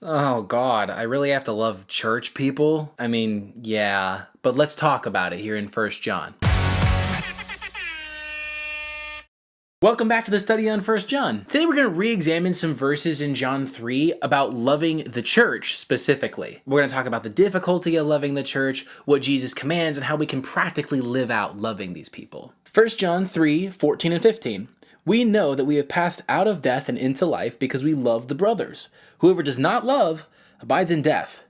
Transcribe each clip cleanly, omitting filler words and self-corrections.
Oh God, I really have to love church people? I mean, yeah, but let's talk about it here in First John. Welcome back to the study on First John. Today we're going to re-examine some verses in John 3 about loving the church specifically. We're going to talk about the difficulty of loving the church, what Jesus commands, and how we can practically live out loving these people. 1 John 3:14 and 15. We know that we have passed out of death and into life because we love the brothers. Whoever does not love abides in death.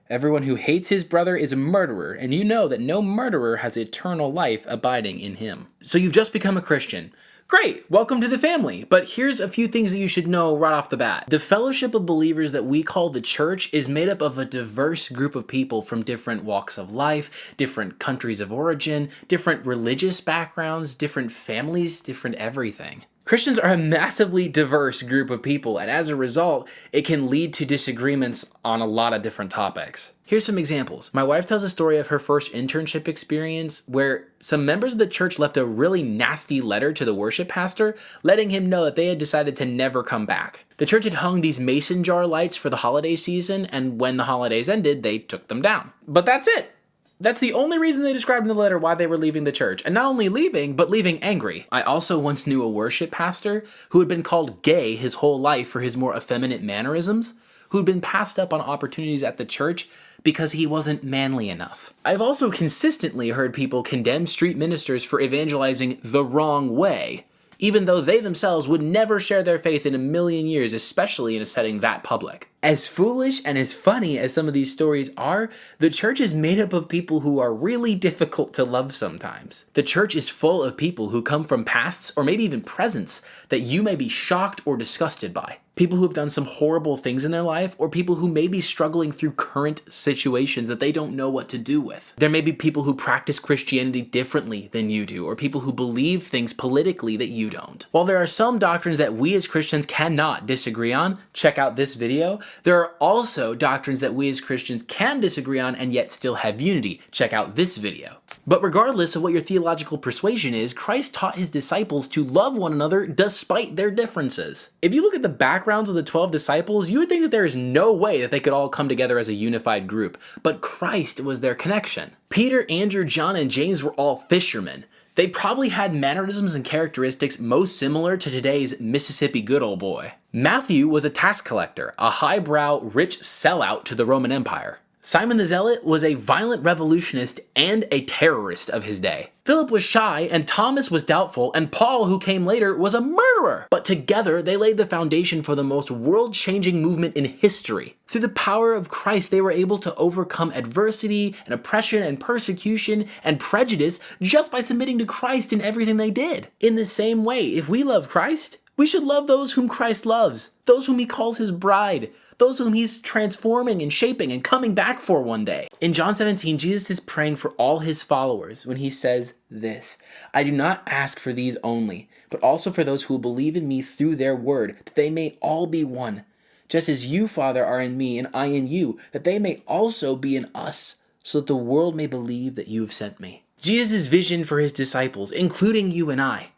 Everyone who hates his brother is a murderer, and you know that no murderer has eternal life abiding in him. So you've just become a Christian. Great, welcome to the family. But here's a few things that you should know right off the bat. The fellowship of believers that we call the church is made up of a diverse group of people from different walks of life, different countries of origin, different religious backgrounds, different families, different everything. Christians are a massively diverse group of people, and as a result, it can lead to disagreements on a lot of different topics. Here's some examples. My wife tells a story of her first internship experience where some members of the church left a really nasty letter to the worship pastor, letting him know that they had decided to never come back. The church had hung these mason jar lights for the holiday season, and when the holidays ended, they took them down. But that's it. That's the only reason they described in the letter why they were leaving the church. And not only leaving, but leaving angry. I also once knew a worship pastor who had been called gay his whole life for his more effeminate mannerisms, who had been passed up on opportunities at the church because he wasn't manly enough. I've also consistently heard people condemn street ministers for evangelizing the wrong way, even though they themselves would never share their faith in a million years, especially in a setting that public. As foolish and as funny as some of these stories are, the church is made up of people who are really difficult to love sometimes. The church is full of people who come from pasts or maybe even presents that you may be shocked or disgusted by. People who have done some horrible things in their life, or people who may be struggling through current situations that they don't know what to do with. There may be people who practice Christianity differently than you do, or people who believe things politically that you don't. While there are some doctrines that we as Christians cannot disagree on, check out this video, there are also doctrines that we as Christians can disagree on and yet still have unity. Check out this video. But regardless of what your theological persuasion is, Christ taught his disciples to love one another despite their differences. If you look at the backgrounds of the 12 disciples, you would think that there is no way that they could all come together as a unified group, but Christ was their connection. Peter, Andrew, John, and James were all fishermen. They probably had mannerisms and characteristics most similar to today's Mississippi good old boy. Matthew was a tax collector, a highbrow, rich sellout to the Roman Empire. Simon the Zealot was a violent revolutionist and a terrorist of his day. Philip was shy, and Thomas was doubtful, and Paul, who came later, was a murderer. But together, they laid the foundation for the most world-changing movement in history. Through the power of Christ, they were able to overcome adversity and oppression and persecution and prejudice just by submitting to Christ in everything they did. In the same way, if we love Christ, we should love those whom Christ loves, those whom he calls his bride, those whom he's transforming and shaping and coming back for one day. In John 17, Jesus is praying for all his followers when he says this, I do not ask for these only, but also for those who will believe in me through their word, that they may all be one. Just as you, Father, are in me and I in you, that they may also be in us, so that the world may believe that you have sent me. Jesus' vision for his disciples, including you and I,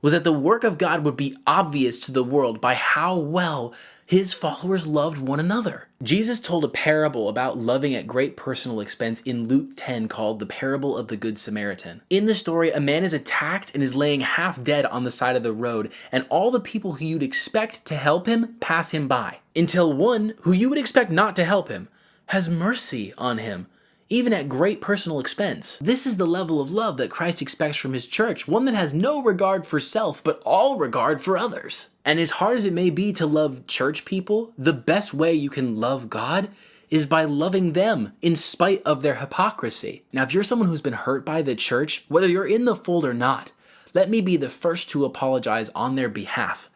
was that the work of God would be obvious to the world by how well his followers loved one another. Jesus told a parable about loving at great personal expense in Luke 10 called the parable of the Good Samaritan. In the story, a man is attacked and is laying half dead on the side of the road, and all the people who you'd expect to help him pass him by, until one who you would expect not to help him has mercy on him, even at great personal expense. This is the level of love that Christ expects from his church, one that has no regard for self, but all regard for others. And as hard as it may be to love church people, the best way you can love God is by loving them in spite of their hypocrisy. Now, if you're someone who's been hurt by the church, whether you're in the fold or not, let me be the first to apologize on their behalf.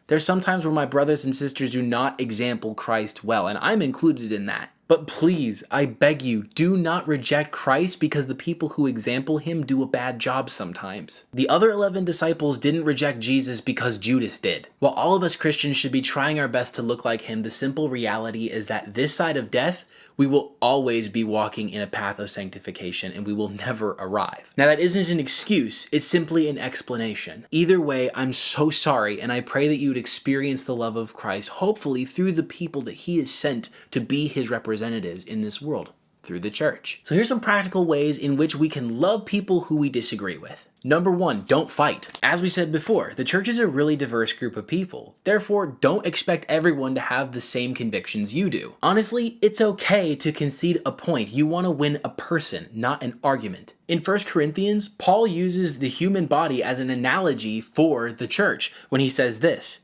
There's some times where my brothers and sisters do not example Christ well, and I'm included in that. But please, I beg you, do not reject Christ because the people who example him do a bad job sometimes. The other 11 disciples didn't reject Jesus because Judas did. While all of us Christians should be trying our best to look like him, the simple reality is that this side of death, we will always be walking in a path of sanctification and we will never arrive. Now that isn't an excuse, it's simply an explanation. Either way, I'm so sorry, and I pray that you would experience the love of Christ, hopefully through the people that he has sent to be his representatives in this world, through the church. So here's some practical ways in which we can love people who we disagree with. Number 1, don't fight. As we said before, the church is a really diverse group of people. Therefore, don't expect everyone to have the same convictions you do. Honestly, it's okay to concede a point. You want to win a person, not an argument. In 1 Corinthians, Paul uses the human body as an analogy for the church when he says this: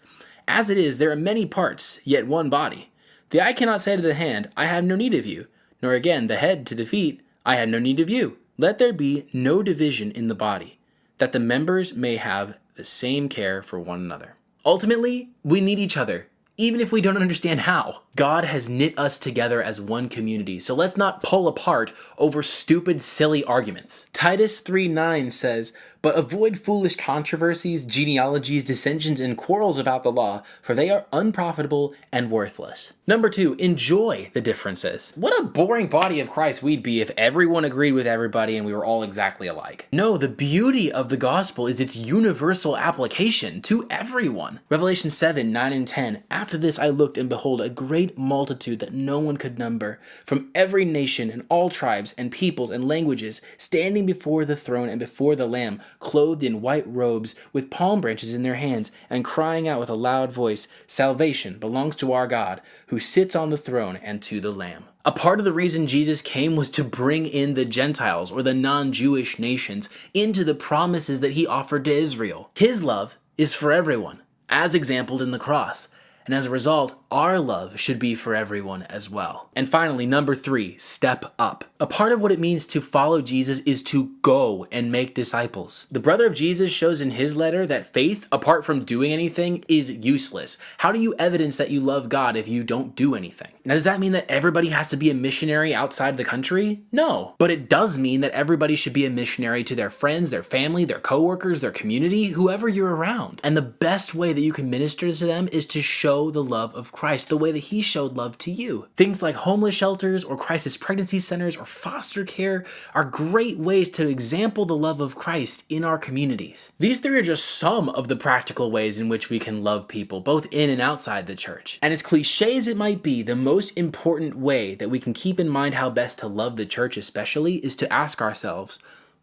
"As it is, there are many parts, yet one body. The eye cannot say to the hand, I have no need of you, nor again the head to the feet, I have no need of you. Let there be no division in the body, that the members may have the same care for one another." Ultimately, we need each other, even if we don't understand how. God has knit us together as one community, so let's not pull apart over stupid, silly arguments. Titus 3:9 says, "But avoid foolish controversies, genealogies, dissensions, and quarrels about the law, for they are unprofitable and worthless." Number 2, enjoy the differences. What a boring body of Christ we'd be if everyone agreed with everybody and we were all exactly alike. No, the beauty of the gospel is its universal application to everyone. Revelation 7:9 and 10, "After this I looked, and behold, a great multitude that no one could number, from every nation and all tribes and peoples and languages, standing before the throne and before the Lamb, clothed in white robes, with palm branches in their hands, and crying out with a loud voice, 'Salvation belongs to our God, who sits on the throne, and to the Lamb.'" A part of the reason Jesus came was to bring in the Gentiles, or the non-Jewish nations, into the promises that he offered to Israel. His love is for everyone, as exampled in the cross. And as a result, our love should be for everyone as well. And finally, number 3, step up. A part of what it means to follow Jesus is to go and make disciples. The brother of Jesus shows in his letter that faith, apart from doing anything, is useless. How do you evidence that you love God if you don't do anything? Now, does that mean that everybody has to be a missionary outside the country? No. But it does mean that everybody should be a missionary to their friends, their family, their coworkers, their community, whoever you're around. And the best way that you can minister to them is to show the love of Christ, the way that he showed love to you. Things like homeless shelters or crisis pregnancy centers or foster care are great ways to example the love of Christ in our communities. These 3 are just some of the practical ways in which we can love people, both in and outside the church. And as cliche as it might be, the most important way that we can keep in mind how best to love the church especially is to ask ourselves,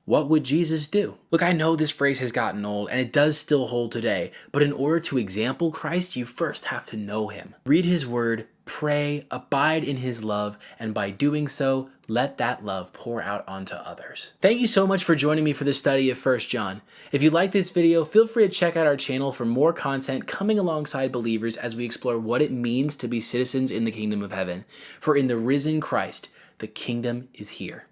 what would Jesus do? Look, I know this phrase has gotten old, and it does still hold today, but in order to example Christ, you first have to know him. Read his word, pray, abide in his love, and by doing so, let that love pour out onto others. Thank you so much for joining me for this study of 1 John. If you like this video, feel free to check out our channel for more content coming alongside believers as we explore what it means to be citizens in the kingdom of heaven. For in the risen Christ, the kingdom is here.